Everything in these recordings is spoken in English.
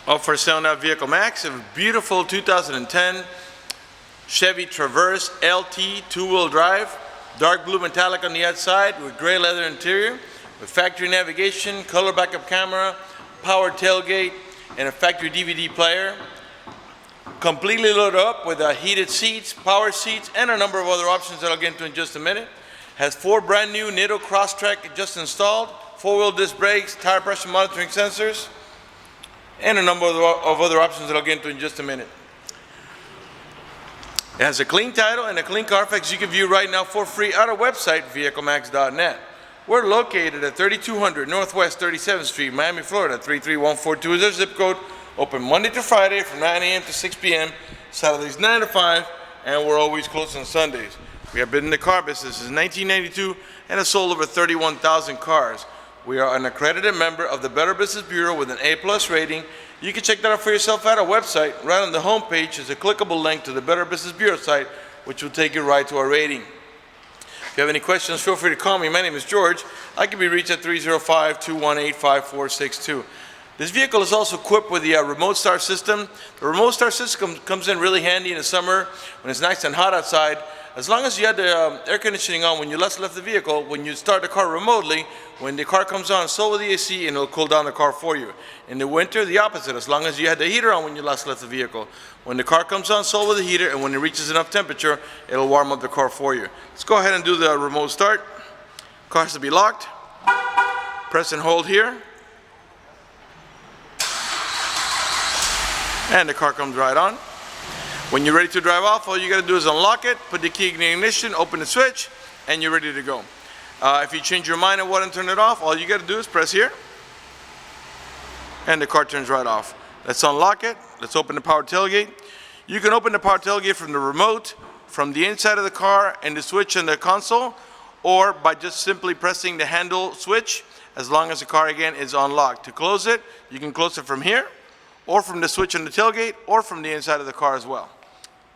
For sale now, Vehiclemax, a beautiful 2010 Chevy Traverse LT two-wheel drive, dark blue metallic on the outside with gray leather interior, with factory navigation, color backup camera, power tailgate, and a factory DVD player. Completely loaded up with heated seats, power seats, and a number of other options that I'll get into in just a minute. Has 4 brand new NATO Crosstrek just installed, 4-wheel disc brakes, tire pressure monitoring sensors, and a number of other options that I'll get into in just a minute. It has a clean title and a clean Carfax you can view right now for free at our website, vehiclemax.net. We're located at 3200 Northwest 37th Street, Miami, Florida, 33142 is our zip code. Open Monday to Friday from 9 a.m. to 6 p.m., Saturdays 9 to 5, and we're always closed on Sundays. We have been in the car business since 1992 and have sold over 31,000 cars. We are an accredited member of the Better Business Bureau with an A+ rating. You can check that out for yourself at our website. Right on the home page is a clickable link to the Better Business Bureau site, which will take you right to our rating. If you have any questions, feel free to call me. My name is George. I can be reached at 305-218-5462. This vehicle is also equipped with the remote start system. The remote start system comes in really handy in the summer when it's nice and hot outside. As long as you had the air conditioning on when you left the vehicle, when you start the car remotely, when the car comes on, so will the AC, and it'll cool down the car for you. In the winter, the opposite. As long as you had the heater on when you last left the vehicle, when the car comes on, so will the heater, and when it reaches enough temperature, it'll warm up the car for you. Let's go ahead and do the remote start. Car has to be locked. Press and hold here. And the car comes right on. When you're ready to drive off, all you got to do is unlock it, put the key in the ignition, open the switch, and you're ready to go. If you change your mind and want to turn it off, all you got to do is press here, and the car turns right off. Let's unlock it. Let's open the power tailgate. You can open the power tailgate from the remote, from the inside of the car, and the switch in the console, or by just simply pressing the handle switch, as long as the car, again, is unlocked. To close it, you can close it from here, or from the switch on the tailgate, or from the inside of the car as well.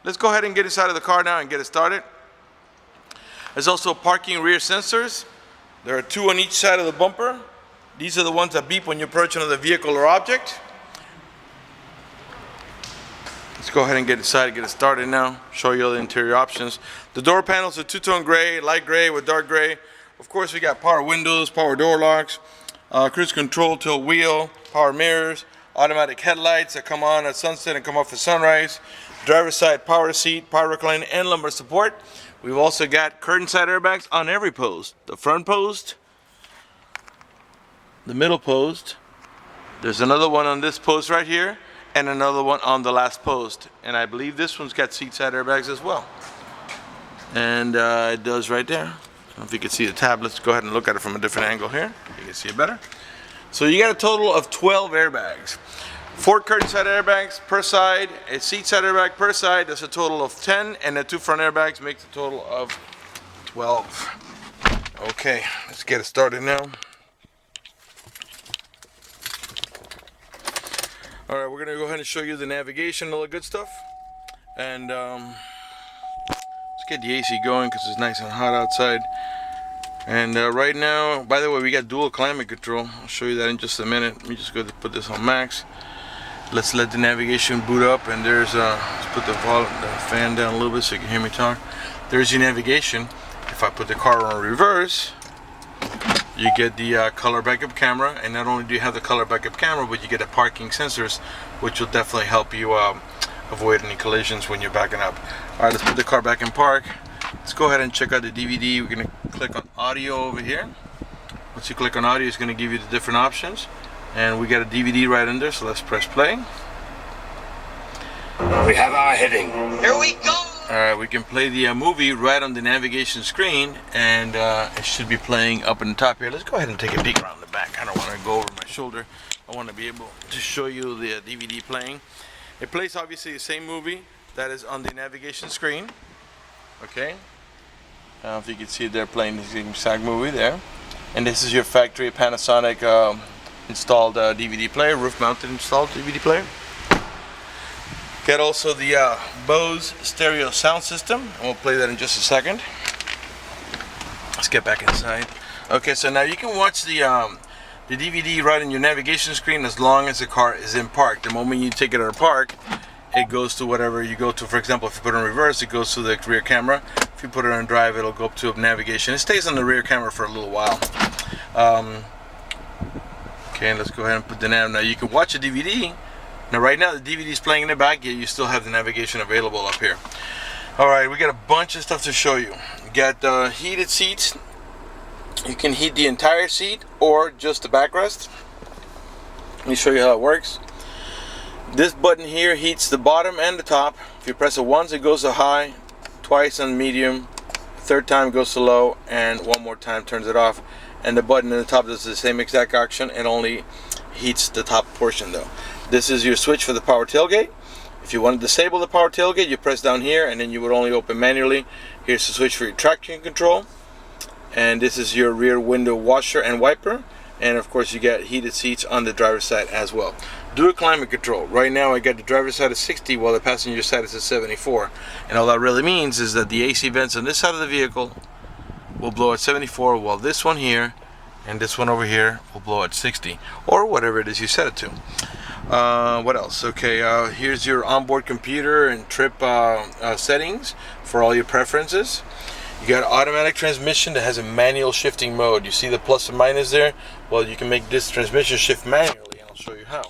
Let's go ahead and get inside of the car now and get it started. There's also parking rear sensors. There are 2 on each side of the bumper. These are the ones that beep when you approach another vehicle or object. Let's go ahead and get inside and get it started now. Show you all the interior options. The door panels are 2-tone gray, light gray with dark gray. Of course, we got power windows, power door locks, cruise control, tilt wheel, power mirrors, automatic headlights that come on at sunset and come off at sunrise, driver's side power seat, power recline, and lumbar support. We've also got curtain side airbags on every post. The front post, the middle post, there's another one on this post right here, and another one on the last post. And I believe this one's got seat side airbags as well. And it does right there. I don't know if you can see the tab. Let's go ahead and look at it from a different angle here. You can see it better. So you got a total of 12 airbags. 4 curtain side airbags per side, a seat side airbag per side. That's a total of 10, and the 2 front airbags makes a total of 12. Okay, let's get it started now. All right, we're gonna go ahead and show you the navigation and all the good stuff. And let's get the AC going because it's nice and hot outside. And right now, by the way, we got dual climate control. I'll show you that in just a minute. Let me just go to put this on max. Let's let the navigation boot up, and there's let's put the fan down a little bit so you can hear me talk. There's your navigation. If I put the car on reverse, you get the color backup camera, and not only do you have the color backup camera, but you get the parking sensors, which will definitely help you avoid any collisions when you're backing up. All right, let's put the car back in park. Let's go ahead and check out the DVD. We're gonna click on audio over here. Once you click on audio, it's gonna give you the different options. And we got a DVD right in there, so let's press play. We have our heading. Here we go! Alright, we can play the movie right on the navigation screen, and it should be playing up in the top here. Let's go ahead and take a peek around the back. I don't want to go over my shoulder. I want to be able to show you the DVD playing. It plays obviously the same movie that is on the navigation screen. Okay? I don't know if you can see it there playing the exact movie there. And this is your factory Panasonic installed DVD player, roof mounted installed DVD player. Get also the Bose stereo sound system, and we'll play that in just a second. Let's get back inside. Okay, so now you can watch the the DVD right on your navigation screen as long as the car is in park. The moment you take it out of park, it goes to whatever you go to. For example, if you put it in reverse, it goes to the rear camera. If you put it on drive, it'll go up to navigation. It stays on the rear camera for a little while. Okay, let's go ahead and put the nav. Now you can watch a DVD. Now right now the DVD is playing in the back, yet you still have the navigation available up here. Alright, we got a bunch of stuff to show you. You got heated seats. You can heat the entire seat or just the backrest. Let me show you how it works. This button here heats the bottom and the top. If you press it once, it goes to high, twice on medium, third time goes to low, and one more time turns it off. And the button in the top does the same exact action. It only heats the top portion though. This is your switch for the power tailgate. If you want to disable the power tailgate, you press down here and then you would only open manually. Here's the switch for your traction control. And this is your rear window washer and wiper. And of course you get heated seats on the driver's side as well. Dual climate control. Right now I got the driver's side at 60 while the passenger side is at 74. And all that really means is that the AC vents on this side of the vehicle will blow at 74 while this one here and this one over here will blow at 60. Or whatever it is you set it to. What else? Okay, here's your onboard computer and trip settings for all your preferences. You got automatic transmission that has a manual shifting mode. You see the plus and minus there? Well, you can make this transmission shift manually, and I'll show you how.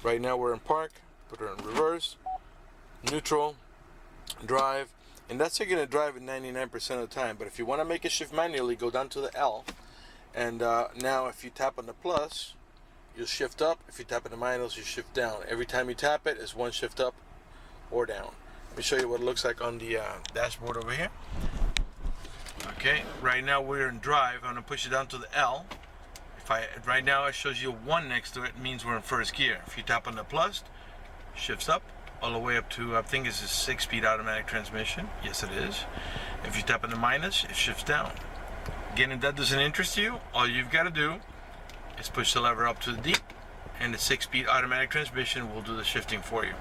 Right now we're in park, put her in reverse, neutral, drive, and that's you're going to drive it 99% of the time. But if you want to make it shift manually, go down to the L, and now if you tap on the plus, you'll shift up. If you tap on the minus, you shift down. Every time you tap it, it's one shift up or down. Let me show you what it looks like on the dashboard over here. Okay, right now we're in drive. I'm gonna push it down to the L. Right now it shows you a 1 next to it, means we're in first gear. If you tap on the plus, shifts up all the way up to, I think it's a 6-speed automatic transmission. Yes, it is. If you tap on the minus, it shifts down. Again, if that doesn't interest you, all you've got to do is push the lever up to the D, and the 6-speed automatic transmission will do the shifting for you.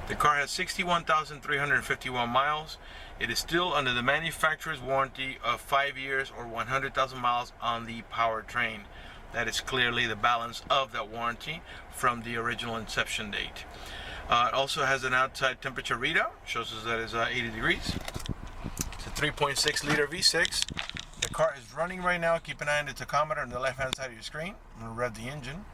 The car has 61,351 miles. It is still under the manufacturer's warranty of 5 years or 100,000 miles on the powertrain. That is clearly the balance of that warranty from the original inception date. It also has an outside temperature readout. Shows us that it's 80 degrees. It's a 3.6 liter V6. The car is running right now. Keep an eye on the tachometer on the left hand side of your screen. I'm going to rev the engine.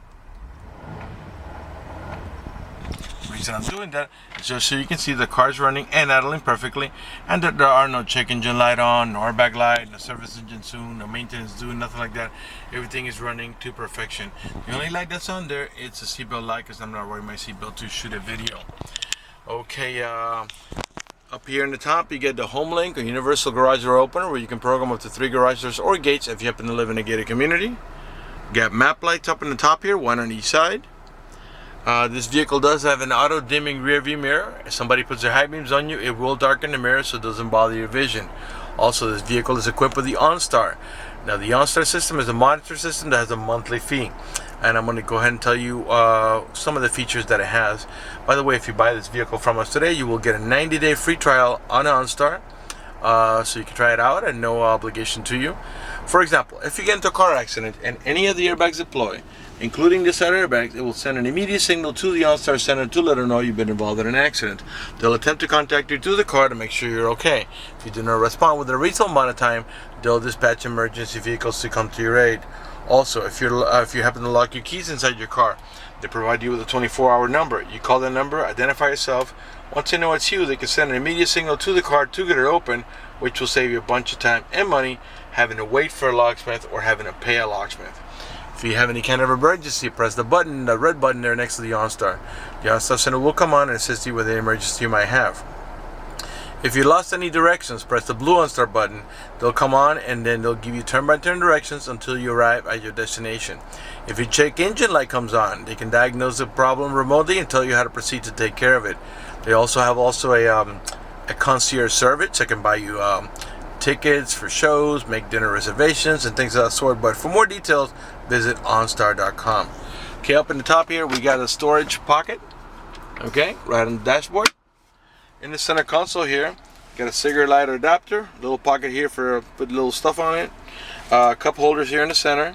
The reason I'm doing that is just so you can see the car's running and idling perfectly, and that there are no check engine light on, no airbag light, no service engine soon, no maintenance due, nothing like that. Everything is running to perfection. The only light that's on there, it's a seatbelt light, because I'm not wearing my seatbelt to shoot a video. Okay, up here in the top you get the home link or universal garage door opener, where you can program up to 3 garage doors or gates if you happen to live in a gated community. You got map lights up in the top here, 1 on each side. This vehicle does have an auto dimming rear view mirror. If somebody puts their high beams on you, it will darken the mirror so it doesn't bother your vision. Also, this vehicle is equipped with the OnStar. Now, the OnStar system is a monitor system that has a monthly fee, and I'm going to go ahead and tell you some of the features that it has. By the way, if you buy this vehicle from us today, you will get a 90-day free trial on OnStar, so you can try it out and no obligation to you. For example, if you get into a car accident and any of the airbags deploy, including the side airbags, it will send an immediate signal to the OnStar center to let them know you've been involved in an accident. They'll attempt to contact you through the car to make sure you're okay. If you do not respond within a reasonable amount of time, they'll dispatch emergency vehicles to come to your aid. Also, if you happen to lock your keys inside your car, they provide you with a 24-hour number. You call that number, identify yourself. Once they know it's you, they can send an immediate signal to the car to get it open, which will save you a bunch of time and money having to wait for a locksmith or having to pay a locksmith. If you have any kind of emergency, press the button, the red button there next to the OnStar. The OnStar center will come on and assist you with any emergency you might have. If you lost any directions, press the blue OnStar button. They'll come on and then they'll give you turn-by-turn directions until you arrive at your destination. If your check engine light comes on, they can diagnose the problem remotely and tell you how to proceed to take care of it. They also have a concierge service that can buy you tickets for shows, make dinner reservations, and things of that sort. But for more details, visit OnStar.com. Okay, up in the top here, we got a storage pocket. Okay, right on the dashboard. In the center console here, got a cigarette lighter adapter, little pocket here for put little stuff on it. Cup holders here in the center.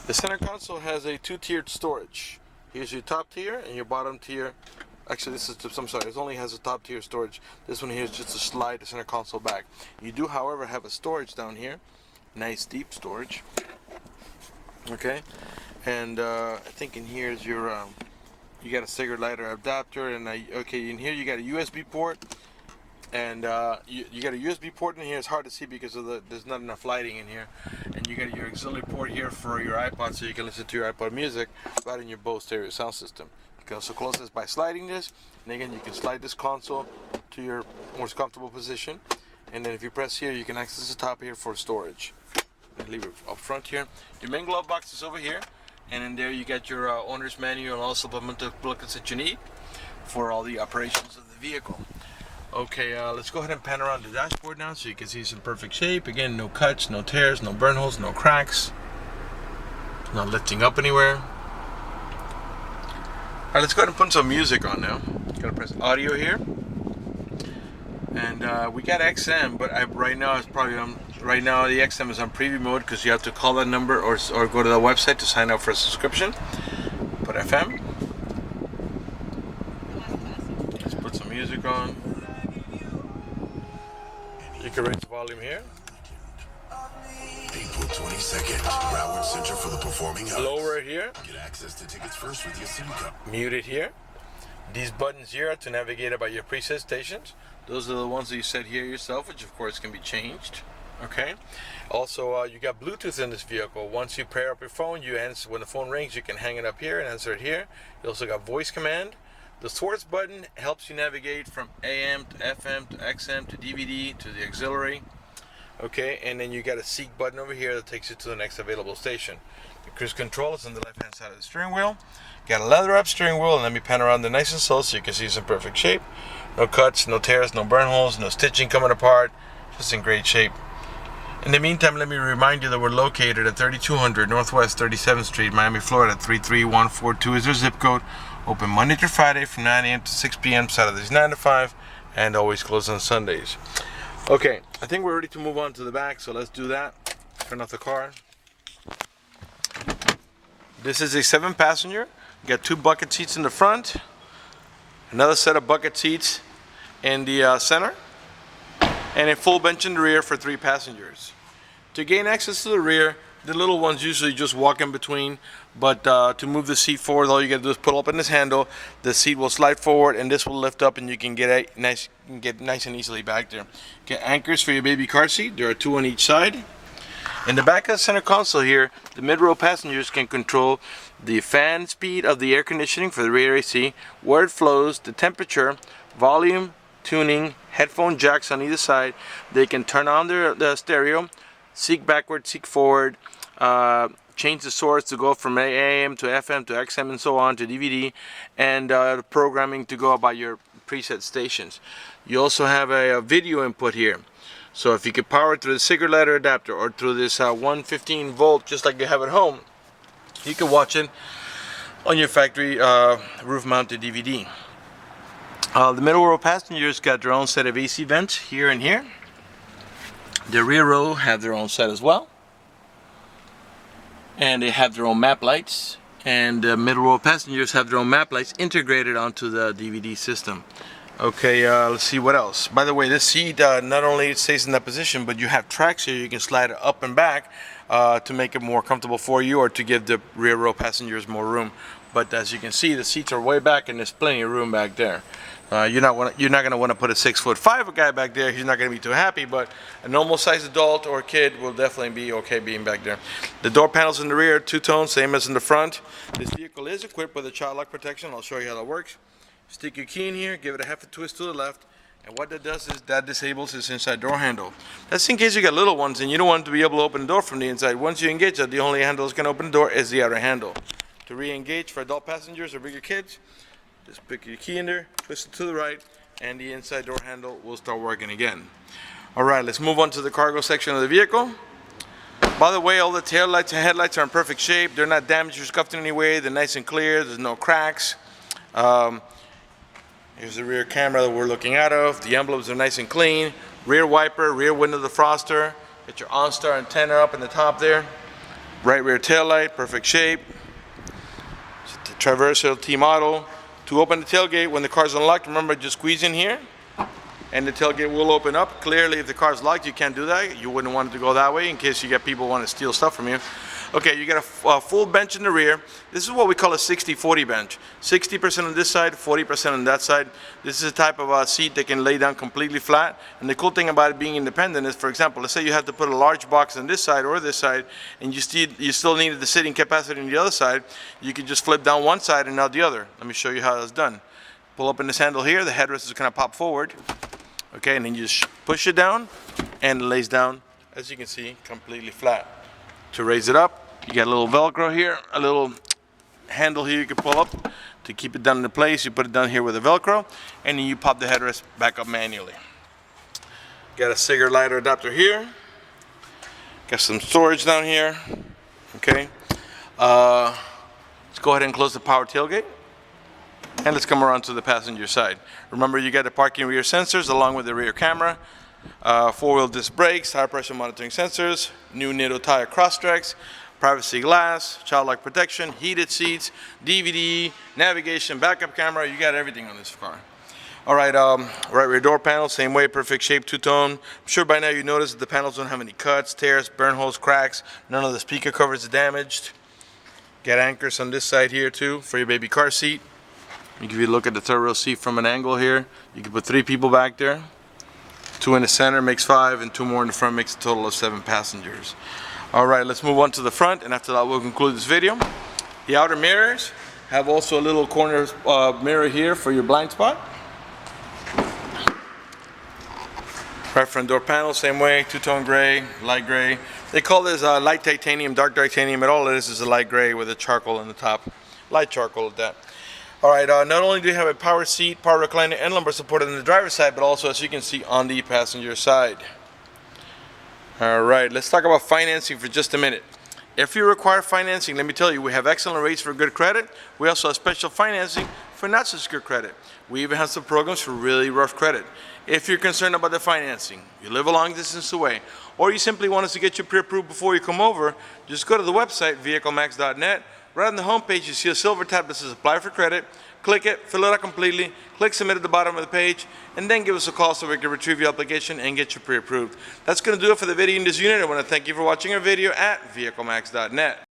The center console has a two-tiered storage. Here's your top tier and your bottom tier. Actually, this is, I'm sorry, it only has a top tier storage. This one here is just to slide the center console back. You do, however, have a storage down here. Nice deep storage. Okay, and I think in here is your, you got a cigarette lighter adapter, and okay, in here you got a USB port. And you got a USB port in here. It's hard to see because of there's not enough lighting in here. And you got your auxiliary port here for your iPod, so you can listen to your iPod music right in your Bose stereo sound system. You can also close this by sliding this, and again you can slide this console to your most comfortable position. And then if you press here, you can access the top here for storage. And leave it up front here. Your main glove box is over here, and in there you got your owner's manual and all supplemental booklets that you need for all the operations of the vehicle. Okay, let's go ahead and pan around the dashboard now so you can see it's in perfect shape. Again, no cuts, no tears, no burn holes, no cracks. Not lifting up anywhere. Alright, let's go ahead and put some music on now. Gotta press audio here. And we got XM, but right now it's probably on. Right now the XM is on preview mode because you have to call that number or go to the website to sign up for a subscription. Put FM. Let's put some music on. You can raise the volume here. April 22nd, Broward Center for the Performing Arts. Lower here. Get access to tickets first with your SIM card. Mute it here. These buttons here are to navigate about your preset stations. Those are the ones that you set here yourself, which of course can be changed. Okay. Also, you got Bluetooth in this vehicle. Once you pair up your phone, you answer when the phone rings. You can hang it up here and answer it here. You also got voice command. The source button helps you navigate from AM to FM to XM to DVD to the auxiliary. Okay, and then you got a seek button over here that takes you to the next available station. The cruise control is on the left hand side of the steering wheel. Got a leather wrap steering wheel, and let me pan around the nice and slow so you can see it's in perfect shape. No cuts, no tears, no burn holes, no stitching coming apart. Just in great shape. In the meantime, let me remind you that we're located at 3200 Northwest 37th Street, Miami, Florida. 33142 is our zip code. Open Monday through Friday from 9 a.m. to 6 p.m. Saturdays 9 to 5, and always closed on Sundays. Okay, I think we're ready to move on to the back, so let's do that. Turn off the car. This is a 7-passenger. You got 2 bucket seats in the front, another set of bucket seats in the center, and a full bench in the rear for 3 passengers. To gain access to the rear, the little ones usually just walk in between, but to move the seat forward, all you gotta do is pull up in this handle. The seat will slide forward, and this will lift up, and you can get nice and easily back there. Get anchors for your baby car seat. There are 2 on each side. In the back of the center console here, the mid-row passengers can control the fan speed of the air conditioning for the rear AC, where it flows, the temperature, volume, tuning, headphone jacks on either side. They can turn on the stereo, seek backward, seek forward, change the source to go from AM to FM to XM and so on to DVD, and the programming to go about your preset stations. You also have a video input here. So if you could power it through the cigarette lighter adapter or through this 115 volt, just like you have at home, you can watch it on your factory roof-mounted DVD. The middle row passengers got their own set of AC vents here and here. The rear row have their own set as well. And they have their own map lights. And the middle row passengers have their own map lights integrated onto the DVD system. Okay, let's see what else. By the way, this seat not only stays in that position, but you have tracks here. You can slide it up and back to make it more comfortable for you, or to give the rear row passengers more room. But as you can see, the seats are way back, and there's plenty of room back there. You're not going to want to put a 6'5" guy back there. He's not going to be too happy, but a normal sized adult or kid will definitely be okay being back there. The door panels in the rear, 2-tone, same as in the front. This vehicle is equipped with a child lock protection. I'll show you how that works. Stick your key in here, give it a half a twist to the left, and what that does is that disables this inside door handle. That's in case you got little ones and you don't want them to be able to open the door from the inside. Once you engage that, the only handle that's going to open the door is the outer handle. To re-engage for adult passengers or bigger kids, just pick your key in there, twist it to the right, and the inside door handle will start working again. Alright, let's move on to the cargo section of the vehicle. By the way, all the tail lights and headlights are in perfect shape. They're not damaged or scuffed in any way. They're nice and clear. There's no cracks. Here's the rear camera that we're looking out of. The emblems are nice and clean. Rear wiper, rear window defroster. Get your OnStar antenna up in the top there. Right rear tail light, perfect shape. It's the Traverso T model. To open the tailgate when the car's unlocked, remember, just squeeze in here and the tailgate will open up. Clearly, if the car's locked, you can't do that. You wouldn't want it to go that way in case you get people want to steal stuff from you. Okay, you got a full bench in the rear. This is what we call a 60-40 bench. 60% on this side, 40% on that side. This is a type of seat that can lay down completely flat. And the cool thing about it being independent is, for example, let's say you have to put a large box on this side or this side, and you still needed the sitting capacity on the other side. You could just flip down one side and not the other. Let me show you how that's done. Pull open this handle here. The headrest is going to pop forward. Okay, and then you just push it down, and it lays down, as you can see, completely flat. To raise it up, you got a little Velcro here, a little handle here you can pull up to keep it down in place. You put it down here with a Velcro, and then you pop the headrest back up manually. Got a cigarette lighter adapter here. Got some storage down here. Okay. Let's go ahead and close the power tailgate. And let's come around to the passenger side. Remember, you got the parking rear sensors along with the rear camera. Four-wheel disc brakes, tire pressure monitoring sensors, new Nitto tire cross tracks, privacy glass, child lock protection, heated seats, DVD, navigation, backup camera. You got everything on this car. All right, right rear door panel, same way, perfect shape, two-tone. I'm sure by now you noticed that the panels don't have any cuts, tears, burn holes, cracks. None of the speaker covers are damaged. Got anchors on this side here too for your baby car seat. If you look at the third row seat from an angle here, you can put 3 people back there. 2 in the center makes 5, and 2 more in the front makes a total of 7 passengers. All right, let's move on to the front, and after that we'll conclude this video. The outer mirrors have also a little corner mirror here for your blind spot. Right front door panel, same way, two-tone gray, light gray. They call this light titanium, dark titanium, but all it is a light gray with a charcoal on the top. Light charcoal at that. All right, not only do you have a power seat, power recliner, and lumbar support on the driver's side, but also, as you can see, on the passenger side. All right, let's talk about financing for just a minute. If you require financing, let me tell you, we have excellent rates for good credit. We also have special financing for not such good credit. We even have some programs for really rough credit. If you're concerned about the financing, you live a long distance away, or you simply want us to get you pre-approved before you come over, just go to the website, vehiclemax.net. Right on the home page, you see a silver tab that says Apply for Credit. Click it, fill it out completely, click Submit at the bottom of the page, and then give us a call so we can retrieve your application and get you pre-approved. That's going to do it for the video in this unit. I want to thank you for watching our video at vehiclemax.net.